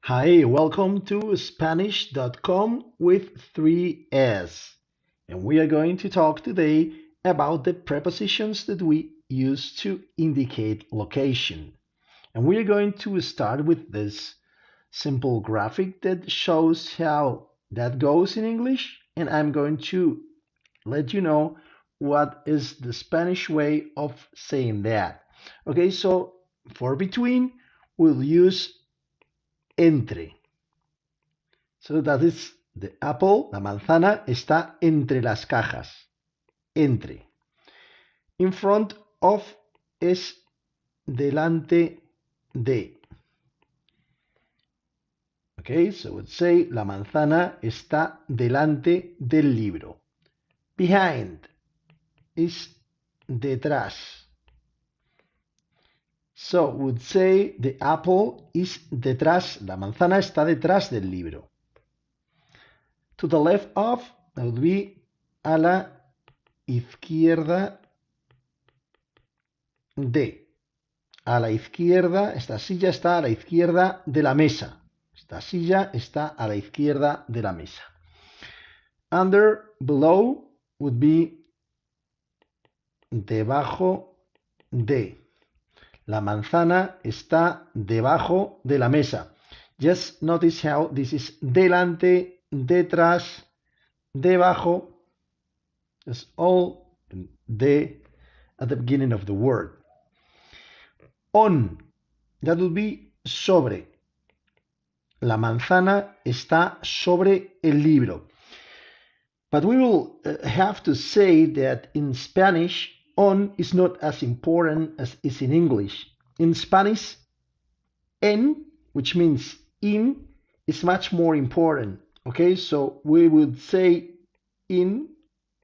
Hi, welcome to Spanish.com with 3S. And we are going to talk today about the prepositions that we use to indicate location. And we are going to start with this simple graphic that shows how that goes in English. And I'm going to let you know what is the Spanish way of saying that. Okay, so for between, we'll use entre. So that is the apple, la manzana, está entre las cajas. Entre. In front of es delante de. Okay, so would say la manzana está delante del libro. Behind is detrás. So would say the apple is detrás, la manzana está detrás del libro. To the left of, that would be a la izquierda de. A la izquierda, esta silla está a la izquierda de la mesa. Esta silla está a la izquierda de la mesa. Under, below, would be debajo de. La manzana está debajo de la mesa. Just notice how this is delante, detrás, debajo. It's all de at the beginning of the word. On, that would be sobre. La manzana está sobre el libro. But we will have to say that in Spanish, on is not as important as is in English. In Spanish, en, which means in, is much more important. Okay, so we would say in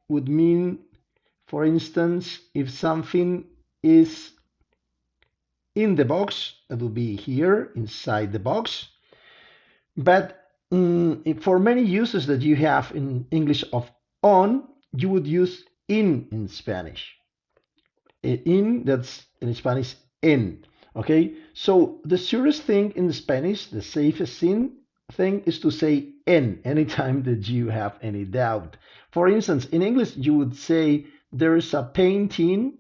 would mean, for instance, if something is in the box, it will be here inside the box. But for many uses that you have in English of on, you would use in Spanish. In, that's in Spanish, en. Okay, so the surest thing in Spanish, the safest thing is to say en anytime that you have any doubt. For instance, in English, you would say there's a painting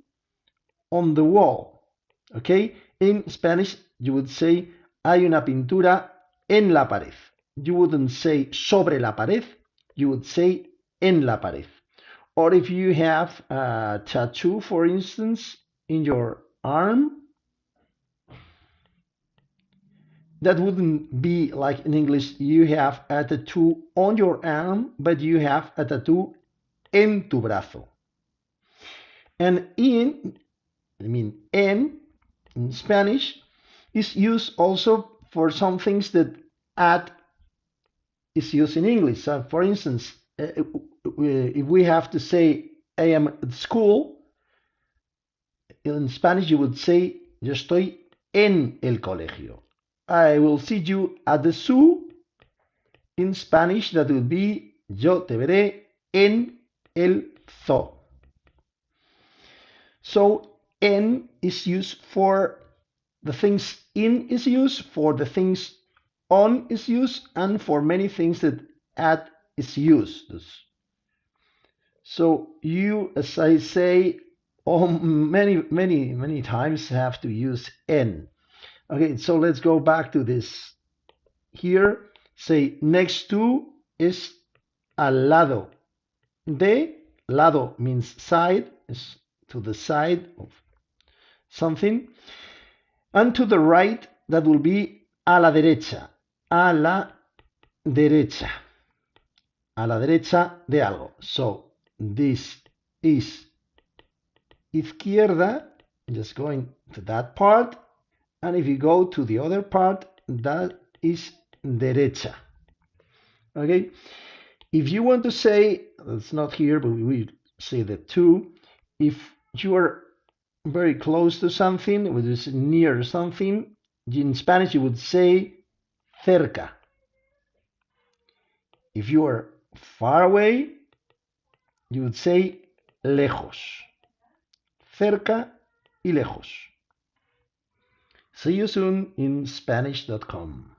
on the wall. Okay, in Spanish, you would say hay una pintura en la pared. You wouldn't say sobre la pared, you would say en la pared. Or if you have a tattoo, for instance, in your arm, that wouldn't be like in English, you have a tattoo on your arm, but you have a tattoo en tu brazo. And en in Spanish is used also for some things that at is used in English. So for instance, if we have to say I am at school, in Spanish you would say yo estoy en el colegio. I will see you at the zoo. In Spanish, that would be yo te veré en el zoo. So en is used for the things in is used, for the things on is used, and for many things that at is used. So you, as I say, many times have to use en. Okay, so let's go back to this. Here, say next to is al lado. De, lado means side, is to the side of something. And to the right, that will be a la derecha. A la derecha. A la derecha de algo. So this is izquierda, just going to that part. And if you go to the other part, that is derecha. Okay? If you want to say, it's not here, but we say that too. If you are very close to something, which is near something, in Spanish you would say cerca. If you are far away, you would say lejos. Cerca y lejos. See you soon in Spanish.com.